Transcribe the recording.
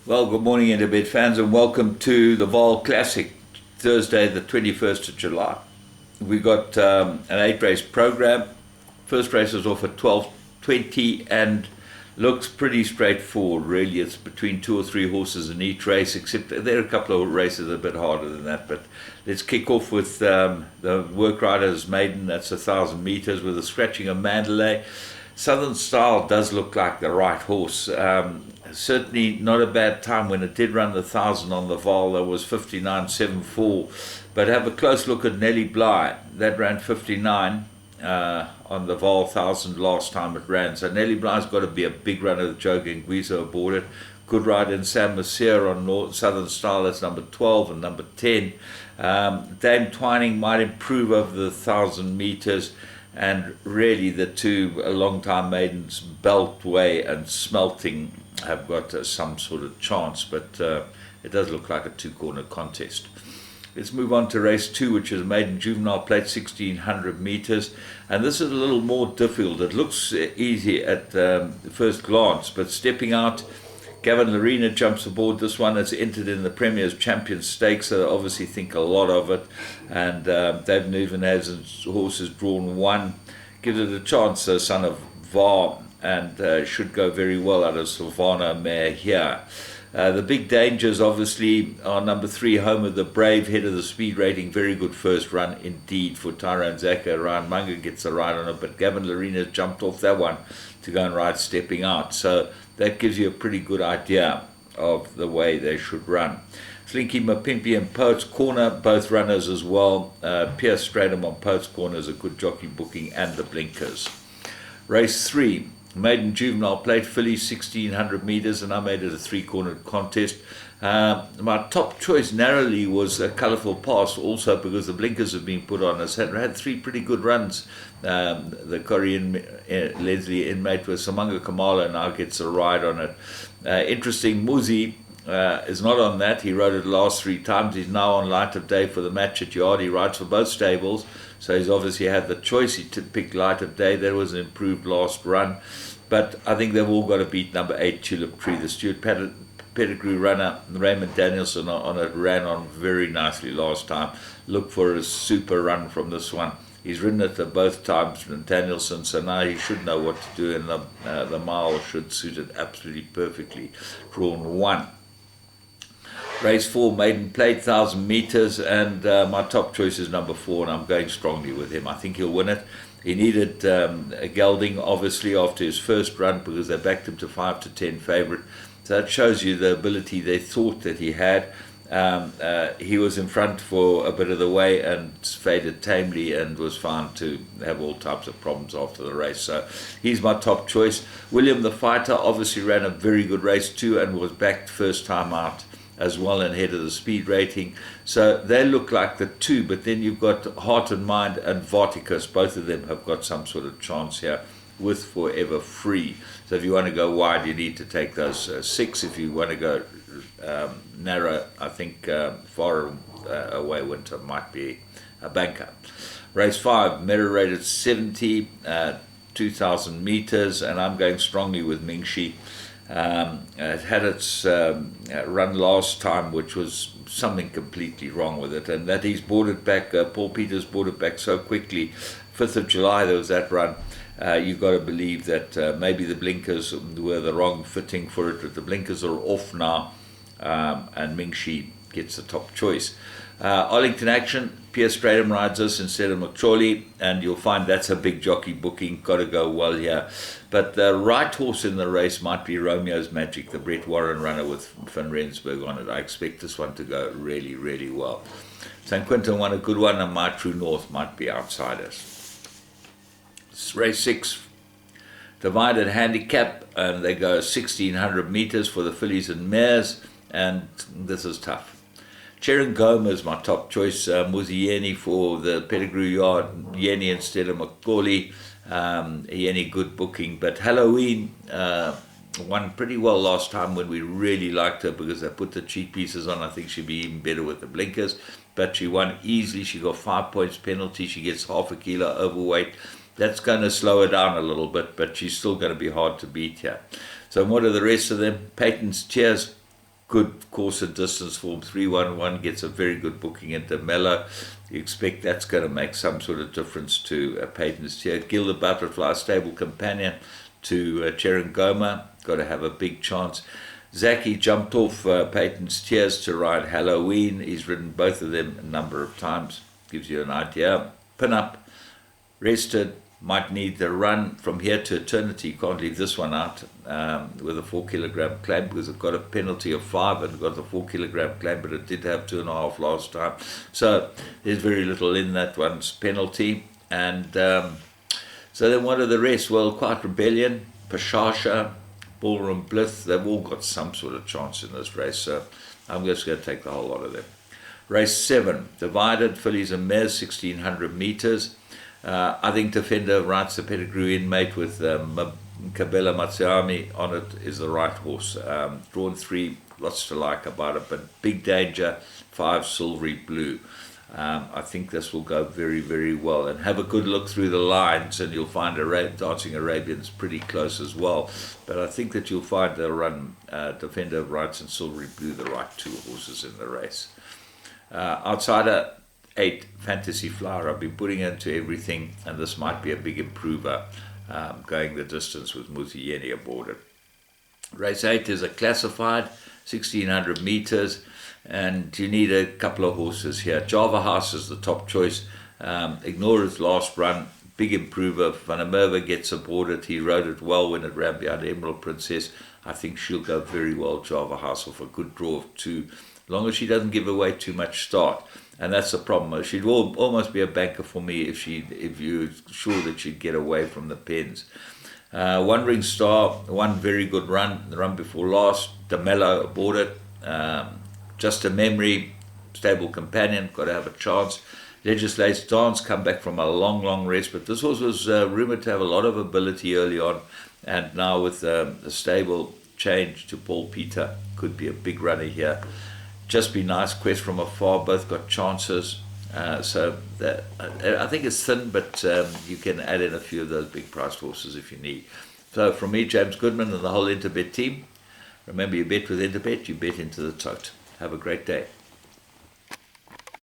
Well, good morning, Interbed fans, and welcome to the Vaal Classic, Thursday, the 21st of July. We got an 8-race program. First race is off at 12:20 and looks pretty straightforward, really. It's between 2 or 3 horses in each race, except there are a couple of races a bit harder than that. But let's kick off with the Work Riders Maiden. That's 1,000 meters with a scratching of Mandalay. Southern Style does look like the right horse. Certainly not a bad time when it did run the 1,000 on the Vaal. That was 59.74. But have a close look at Nelly Bly. That ran 59 on the Vaal 1,000 last time it ran. So Nelly Bly's got to be a big runner with Joe Guizo aboard it. Good ride in Sam Mercier on Southern Style. That's number 12 and number 10. Dame Twining might improve over the 1,000 meters. And really the two long-time maidens, Beltway and Smelting, have got some sort of chance, but it does look like a two-corner contest. Let's move on to race 2, which is maiden juvenile plate, 1,600 meters. And this is a little more difficult. It looks easy at first glance, but stepping out, Gavin Larena jumps aboard this one. It's entered in the Premier's Champion Stakes, so they obviously think a lot of it. And Dave Neven has his horses drawn 1. Gives it a chance, son of Vaal, and should go very well out of Savannah Mare here. The big dangers obviously are number 3, Home of the Brave, head of the speed rating. Very good first run indeed for Tyrone Zaka. Ryan Munger gets a ride on it, but Gavin Larena jumped off that one to go and ride Stepping Out. So that gives you a pretty good idea of the way they should run. Slinky Mapimpi and Poets Corner, both runners as well. Pierce Stradham on Poets Corner is a good jockey booking, and the Blinkers. Race 3. Maiden juvenile plate, filly, 1,600 meters, and I made it a 3-cornered contest. My top choice narrowly was a Colourful Pass, also because the blinkers have been put on. It's had 3 pretty good runs. The Korean Leslie inmate with Samanga Kamala now gets a ride on it. Interesting, Muzi is not on that. He rode it the last 3 times. He's now on Light of Day for the match at Yard. He rides for both stables. So he's obviously had the choice. He picked Light of Day. There was an improved last run. But I think they've all got to beat number 8, Tulip Tree. The Stuart Pettigrew runner, Raymond Danielson, on it ran on very nicely last time. Look for a super run from this one. He's ridden it both times from Danielson, so now he should know what to do, and the mile should suit it absolutely perfectly. Drawn 1. Race 4, maiden plate, 1,000 meters, and my top choice is number 4, and I'm going strongly with him. I think he'll win it. He needed a gelding, obviously, after his first run, because they backed him to 5 to 10 favourite. So that shows you the ability they thought that he had. He was in front for a bit of the way and faded tamely, and was found to have all types of problems after the race. So he's my top choice. William the Fighter obviously ran a very good race too, and was backed first time out as well, and head of the speed rating. So they look like the 2, but then you've got Heart and Mind and Varticus. Both of them have got some sort of chance here with Forever Free. So if you want to go wide, you need to take those 6. If you want to go narrow, I think Far Away Winter might be a banker. Race 5, mirror rated 70, 2,000 meters, and I'm going strongly with Mingxi. It had its run last time, which was something completely wrong with it, and that he's brought it back. Paul Peters brought it back so quickly. 5th of July there was that run. You've got to believe that maybe the blinkers were the wrong fitting for it, but the blinkers are off now, and Mingxi gets the top choice. Arlington Action, Pierce Stradham rides us instead of McChorley, and you'll find that's a big jockey booking. Got to go well here. But the right horse in the race might be Romeo's Magic, the Brett Warren runner with Van Rensburg on it. I expect this one to go really, really well. St. Quentin won a good one, and My True North might be outsiders. Race 6, divided handicap, and they go 1,600 meters for the fillies and mares, and this is tough. Cherin Goma is my top choice. Muzi Yeni for the Pettigrew Yard, Yeni instead of McCauley. Yeni good booking, but Halloween won pretty well last time when we really liked her, because they put the cheek pieces on. I think she'd be even better with the blinkers, but she won easily. She got 5 points penalty. She gets half a kilo overweight. That's going to slow her down a little bit, but she's still going to be hard to beat here. So what are the rest of them? Peyton's Cheers, good course and distance form. 311 gets a very good booking into Mellow. You expect that's going to make some sort of difference to Peyton's Tear. Gilded Butterfly, stable companion to Cherangoma, got to have a big chance. Zaki jumped off Peyton's Tears to ride Halloween. He's ridden both of them a number of times. Gives you an idea. Pin Up, rested, might need the run from here to eternity. Can't leave this one out with a 4 kilogram claim because it got a penalty of 5 and got the 4 kilogram claim, but it did have 2.5 last time. So there's very little in that one's penalty. And so then what are the rest? Well, Quiet Rebellion, Pashasha, Ballroom Blith, they've all got some sort of chance in this race. So I'm just going to take the whole lot of them. Race 7, Divided, Fillies and Mares, 1600 meters. I think Defender Rights, the pedigree inmate with Kabela Matsuyami on it, is the right horse. Drawn 3, lots to like about it, but Big Danger, 5, Silvery Blue. I think this will go very, very well. And have a good look through the lines and you'll find Dancing Arabians pretty close as well. But I think that you'll find they'll run Defender Rights and Silvery Blue, the right 2 horses in the race. Outsider 8, Fantasy Flower. I've been putting into everything, and this might be a big improver, going the distance with Mutiyeni aboard it. Race 8 is a classified, 1600 meters, and you need a couple of horses here. Java House is the top choice. Ignore his last run, big improver. Van der Merwe gets aboard it. He rode it well when it ran behind Emerald Princess. I think she'll go very well, Java House, off a good draw of 2, as long as she doesn't give away too much start. And that's the problem. She'd almost be a banker for me if you're sure that she'd get away from the pens. One Ring Star, one very good run, the run before last. DeMello aboard it. Just a Memory, stable companion, got to have a chance. Legislates Dance, come back from a long, long rest, but this horse was rumoured to have a lot of ability early on, and now with the stable change to Paul Peter, could be a big runner here. Just Be Nice, Quest from Afar, both got chances. So I think it's thin, but you can add in a few of those big priced horses if you need. So from me, James Goodman, and the whole Interbet team, remember, you bet with Interbet, you bet into the tote. Have a great day.